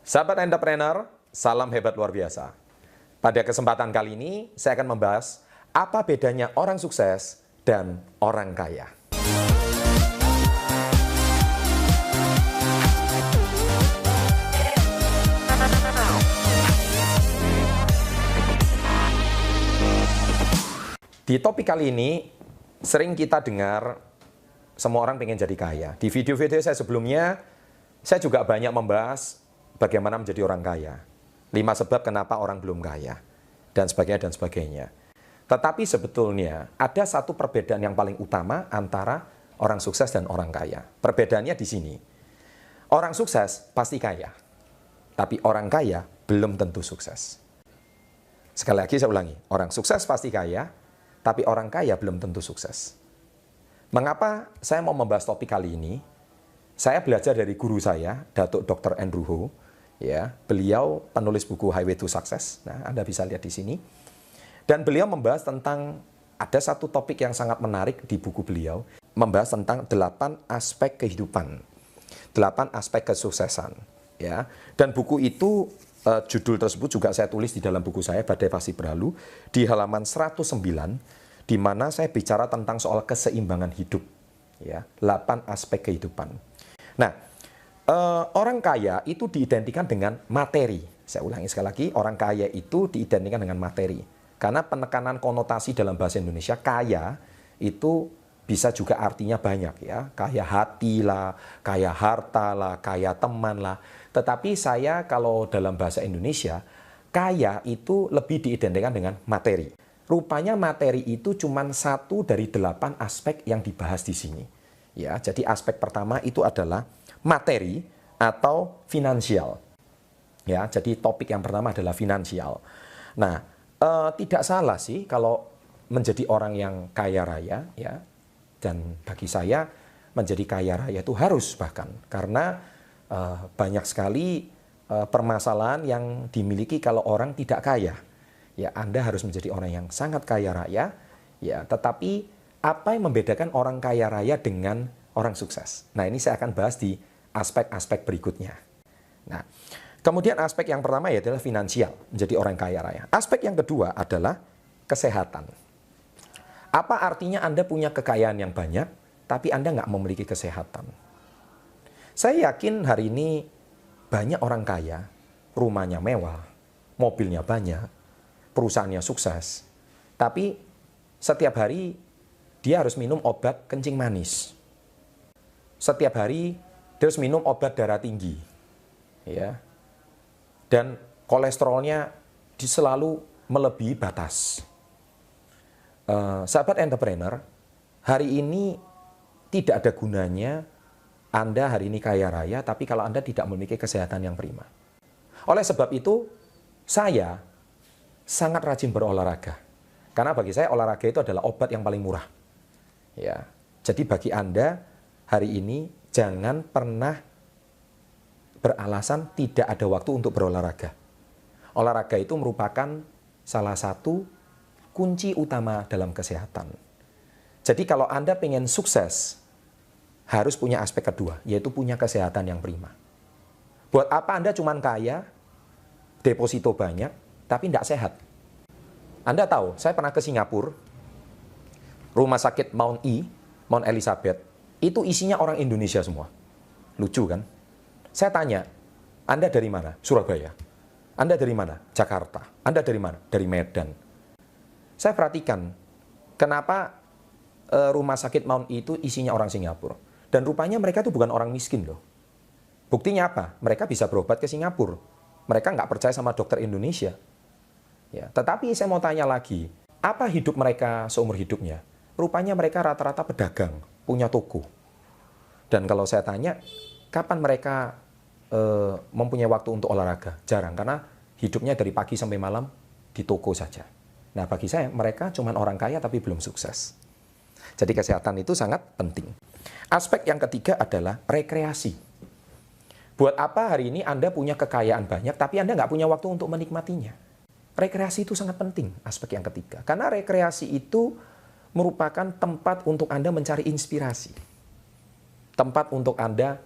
Sahabat entrepreneur, salam hebat luar biasa. Pada kesempatan kali ini, saya akan membahas apa bedanya orang sukses dan orang kaya. Di topik kali ini, sering kita dengar semua orang pengen jadi kaya. Di video-video saya sebelumnya, saya juga banyak membahas bagaimana menjadi orang kaya. 5 sebab kenapa orang belum kaya. Dan sebagainya, dan sebagainya. Tetapi sebetulnya ada satu perbedaan yang paling utama antara orang sukses dan orang kaya. Perbedaannya di sini. Orang sukses pasti kaya. Tapi orang kaya belum tentu sukses. Sekali lagi saya ulangi. Orang sukses pasti kaya, tapi orang kaya belum tentu sukses. Mengapa saya mau membahas topik kali ini? Saya belajar dari guru saya, Datuk Dr. Andrew Ho. Ya, beliau penulis buku Highway to Success. Nah, Anda bisa lihat di sini. Dan beliau membahas tentang, ada satu topik yang sangat menarik di buku beliau, membahas tentang 8 aspek kehidupan, 8 aspek kesuksesan. Ya, dan buku itu, judul tersebut juga saya tulis di dalam buku saya, Badai Pasti Berlalu, di halaman 109, di mana saya bicara tentang soal keseimbangan hidup. Ya, 8 aspek kehidupan. Nah, orang kaya itu diidentikan dengan materi. Saya ulangi sekali lagi, orang kaya itu diidentikan dengan materi. Karena penekanan konotasi dalam bahasa Indonesia, kaya itu bisa juga artinya banyak ya. Kaya hati lah, kaya harta lah, kaya teman lah. Tetapi saya kalau dalam bahasa Indonesia, kaya itu lebih diidentikan dengan materi. Rupanya materi itu cuma 1 dari 8 aspek yang dibahas di sini. Ya, jadi aspek pertama itu adalah materi atau finansial. Ya, jadi topik yang pertama adalah finansial. Nah, tidak salah sih kalau menjadi orang yang kaya raya, ya. Dan bagi saya menjadi kaya raya itu harus bahkan karena banyak sekali permasalahan yang dimiliki kalau orang tidak kaya. Ya, Anda harus menjadi orang yang sangat kaya raya, ya. Tetapi apa yang membedakan orang kaya raya dengan orang sukses? Nah, ini saya akan bahas di aspek-aspek berikutnya. Nah, kemudian aspek yang pertama yaitu finansial, menjadi orang kaya raya. Aspek yang kedua adalah kesehatan. Apa artinya Anda punya kekayaan yang banyak, tapi Anda nggak memiliki kesehatan? Saya yakin hari ini banyak orang kaya, rumahnya mewah, mobilnya banyak, perusahaannya sukses, tapi setiap hari dia harus minum obat kencing manis. Setiap hari dia harus minum obat darah tinggi. Ya. Dan kolesterolnya selalu melebihi batas. Sahabat entrepreneur, hari ini tidak ada gunanya Anda hari ini kaya raya, tapi kalau Anda tidak memiliki kesehatan yang prima. Oleh sebab itu, saya sangat rajin berolahraga. Karena bagi saya olahraga itu adalah obat yang paling murah. Ya. Jadi bagi Anda hari ini jangan pernah beralasan tidak ada waktu untuk berolahraga. Olahraga itu merupakan salah satu kunci utama dalam kesehatan. Jadi kalau Anda pengen sukses, harus punya aspek kedua, yaitu punya kesehatan yang prima. Buat apa Anda cuma kaya, deposito banyak, tapi tidak sehat? Anda tahu, saya pernah ke Singapura, rumah sakit Mount Elizabeth, itu isinya orang Indonesia semua. Lucu kan? Saya tanya, Anda dari mana? Surabaya. Anda dari mana? Jakarta. Anda dari mana? Dari Medan. Saya perhatikan, kenapa rumah sakit Mount itu isinya orang Singapura. Dan rupanya mereka itu bukan orang miskin loh. Buktinya apa? Mereka bisa berobat ke Singapura. Mereka nggak percaya sama dokter Indonesia. Ya, tetapi saya mau tanya lagi, apa hidup mereka seumur hidupnya? Rupanya mereka rata-rata pedagang, punya toko. Dan kalau saya tanya, kapan mereka mempunyai waktu untuk olahraga? Jarang, karena hidupnya dari pagi sampai malam di toko saja. Nah, bagi saya, mereka cuma orang kaya tapi belum sukses. Jadi kesehatan itu sangat penting. Aspek yang ketiga adalah rekreasi. Buat apa hari ini Anda punya kekayaan banyak, tapi Anda nggak punya waktu untuk menikmatinya? Rekreasi itu sangat penting, aspek yang ketiga. Karena rekreasi itu merupakan tempat untuk Anda mencari inspirasi. Tempat untuk Anda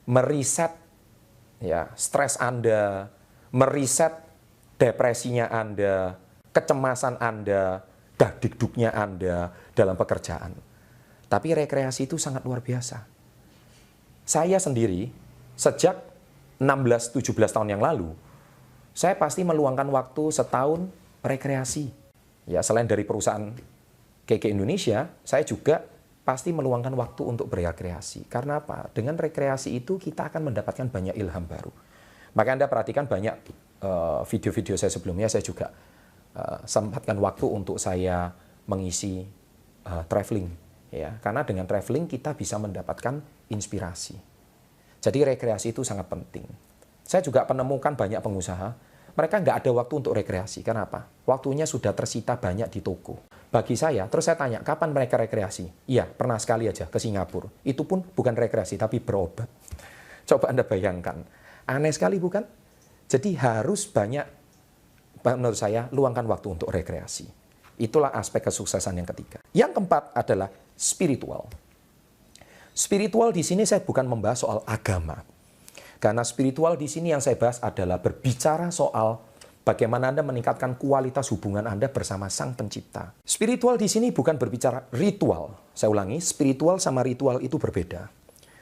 meriset ya, stres Anda, meriset depresinya Anda, kecemasan Anda, dagdikduknya Anda dalam pekerjaan. Tapi rekreasi itu sangat luar biasa. Saya sendiri, sejak 16-17 tahun yang lalu, saya pasti meluangkan waktu setahun rekreasi. Ya, selain dari perusahaan KK Indonesia, saya juga pasti meluangkan waktu untuk berekreasi. Karena apa? Dengan rekreasi itu kita akan mendapatkan banyak ilham baru. Maka Anda perhatikan banyak video-video saya sebelumnya, saya juga sempatkan waktu untuk saya mengisi traveling. Ya, karena dengan traveling kita bisa mendapatkan inspirasi. Jadi rekreasi itu sangat penting. Saya juga menemukan banyak pengusaha, mereka nggak ada waktu untuk rekreasi. Kenapa? Waktunya sudah tersita banyak di toko. Bagi saya, terus saya tanya, kapan mereka rekreasi? Iya, pernah sekali aja ke Singapura. Itu pun bukan rekreasi, tapi berobat. Coba Anda bayangkan. Aneh sekali bukan? Jadi harus banyak, menurut saya, luangkan waktu untuk rekreasi. Itulah aspek kesuksesan yang ketiga. Yang keempat adalah spiritual. Spiritual di sini saya bukan membahas soal agama. Karena spiritual di sini yang saya bahas adalah berbicara soal bagaimana Anda meningkatkan kualitas hubungan Anda bersama Sang Pencipta. Spiritual di sini bukan berbicara ritual. Saya ulangi, spiritual sama ritual itu berbeda.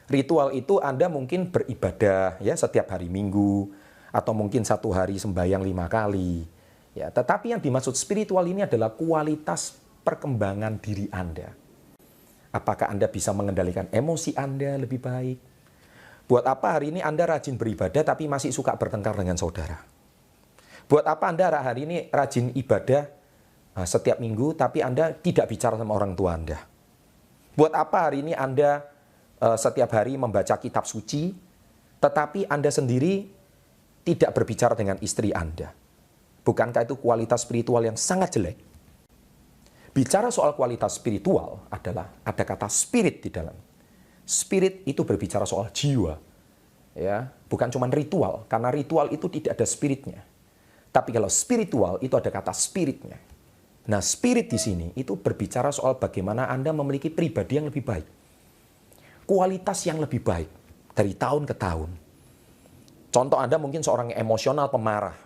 Ritual itu Anda mungkin beribadah ya setiap hari Minggu, atau mungkin satu hari sembahyang 5 kali. Ya, tetapi yang dimaksud spiritual ini adalah kualitas perkembangan diri Anda. Apakah Anda bisa mengendalikan emosi Anda lebih baik? Buat apa hari ini Anda rajin beribadah tapi masih suka bertengkar dengan saudara? Buat apa Anda hari ini rajin ibadah setiap minggu tapi Anda tidak bicara sama orang tua Anda? Buat apa hari ini Anda setiap hari membaca kitab suci tetapi Anda sendiri tidak berbicara dengan istri Anda? Bukankah itu kualitas spiritual yang sangat jelek? Bicara soal kualitas spiritual adalah ada kata spirit di dalam. Spirit itu berbicara soal jiwa. Ya, bukan cuma ritual, karena ritual itu tidak ada spiritnya. Tapi kalau spiritual itu ada kata spiritnya. Nah, spirit di sini itu berbicara soal bagaimana Anda memiliki pribadi yang lebih baik. Kualitas yang lebih baik dari tahun ke tahun. Contoh Anda mungkin seorang yang emosional pemarah.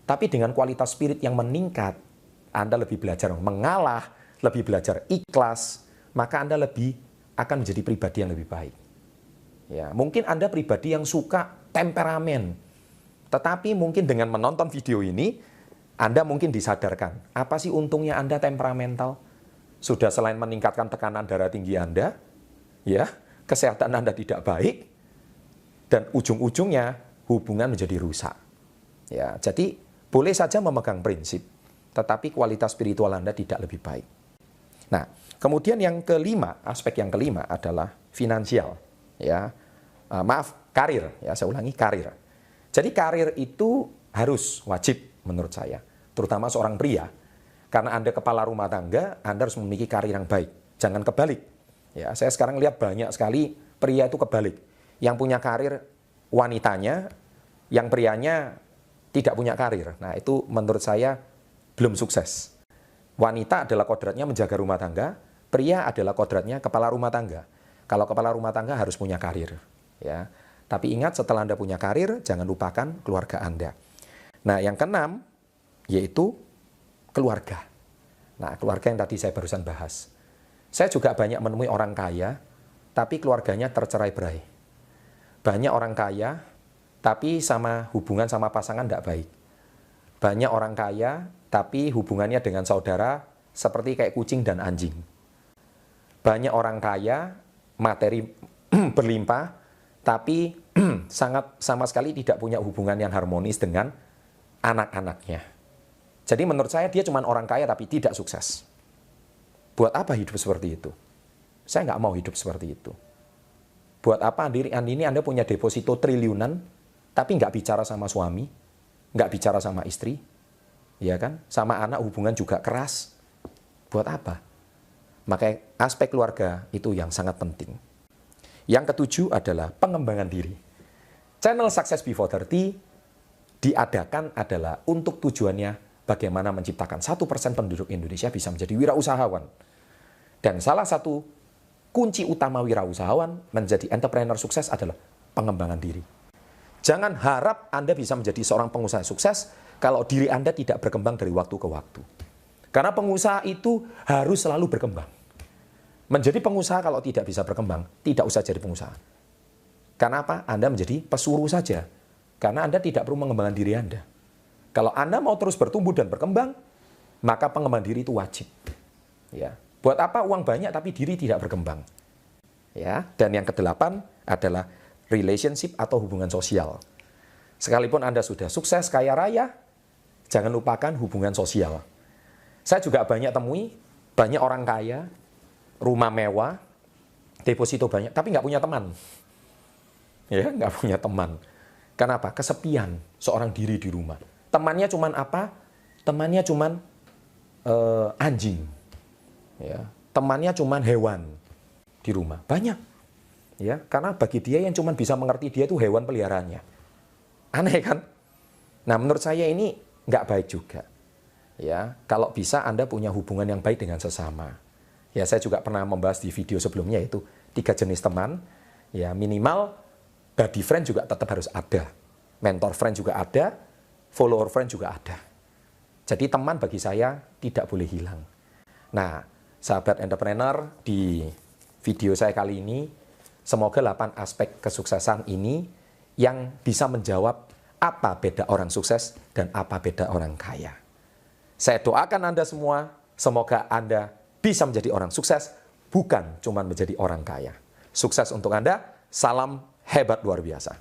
Tapi dengan kualitas spirit yang meningkat, Anda lebih belajar mengalah, lebih belajar ikhlas, maka Anda lebih akan menjadi pribadi yang lebih baik. Ya, mungkin Anda pribadi yang suka temperamen. Tetapi mungkin dengan menonton video ini, Anda mungkin disadarkan, apa sih untungnya Anda temperamental? Sudah selain meningkatkan tekanan darah tinggi Anda, ya, kesehatan Anda tidak baik, dan ujung-ujungnya hubungan menjadi rusak. Ya, jadi boleh saja memegang prinsip, tetapi kualitas spiritual Anda tidak lebih baik. Nah, kemudian yang kelima, aspek yang kelima adalah finansial. Ya, karir. Ya, saya ulangi, karir. Jadi karir itu harus wajib menurut saya, terutama seorang pria. Karena Anda kepala rumah tangga, Anda harus memiliki karir yang baik. Jangan kebalik. Ya, saya sekarang lihat banyak sekali pria itu kebalik. Yang punya karir wanitanya, yang prianya tidak punya karir. Nah, itu menurut saya belum sukses. Wanita adalah kodratnya menjaga rumah tangga, pria adalah kodratnya kepala rumah tangga. Kalau kepala rumah tangga harus punya karir. Ya. Tapi ingat, setelah Anda punya karir, jangan lupakan keluarga Anda. Nah, yang keenam, yaitu keluarga. Nah, keluarga yang tadi saya barusan bahas. Saya juga banyak menemui orang kaya, tapi keluarganya tercerai-berai. Banyak orang kaya, tapi hubungan sama pasangan tidak baik. Banyak orang kaya, tapi hubungannya dengan saudara seperti kayak kucing dan anjing. Banyak orang kaya, materi berlimpah, tapi sama sekali tidak punya hubungan yang harmonis dengan anak-anaknya. Jadi menurut saya dia cuma orang kaya tapi tidak sukses. Buat apa hidup seperti itu? Saya nggak mau hidup seperti itu. Buat apa ini Anda punya deposito triliunan, tapi nggak bicara sama suami, nggak bicara sama istri, ya kan? Sama anak hubungan juga keras. Buat apa? Maka aspek keluarga itu yang sangat penting. Yang ketujuh adalah pengembangan diri. Channel Success Before 30 diadakan adalah untuk tujuannya bagaimana menciptakan 1% penduduk Indonesia bisa menjadi wirausahawan. Dan salah satu kunci utama wirausahawan menjadi entrepreneur sukses adalah pengembangan diri. Jangan harap Anda bisa menjadi seorang pengusaha sukses kalau diri Anda tidak berkembang dari waktu ke waktu. Karena pengusaha itu harus selalu berkembang. Menjadi pengusaha kalau tidak bisa berkembang, tidak usah jadi pengusaha. Karena apa? Anda menjadi pesuruh saja. Karena Anda tidak perlu mengembangkan diri Anda. Kalau Anda mau terus bertumbuh dan berkembang, maka pengembangan diri itu wajib. Ya. Buat apa uang banyak tapi diri tidak berkembang? Ya. Dan yang kedelapan adalah relationship atau hubungan sosial. Sekalipun Anda sudah sukses, kaya raya, jangan lupakan hubungan sosial. Saya juga banyak temui, banyak orang kaya, rumah mewah, deposito banyak, tapi nggak punya teman. Ya, nggak punya teman. Kenapa? Kesepian seorang diri di rumah. Temannya cuman apa? Temannya cuman anjing. Ya. Temannya cuman hewan di rumah. Banyak. Ya, karena bagi dia yang cuma bisa mengerti dia itu hewan peliharaannya. Aneh kan? Nah, menurut saya ini nggak baik juga. Ya, kalau bisa Anda punya hubungan yang baik dengan sesama. Ya, saya juga pernah membahas di video sebelumnya itu 3 jenis teman. Ya, minimal buddy friend juga tetap harus ada. Mentor friend juga ada, follower friend juga ada. Jadi teman bagi saya tidak boleh hilang. Nah, sahabat entrepreneur, di video saya kali ini semoga 8 aspek kesuksesan ini yang bisa menjawab apa beda orang sukses dan apa beda orang kaya. Saya doakan Anda semua, semoga Anda bisa menjadi orang sukses, bukan cuma menjadi orang kaya. Sukses untuk Anda, salam hebat luar biasa.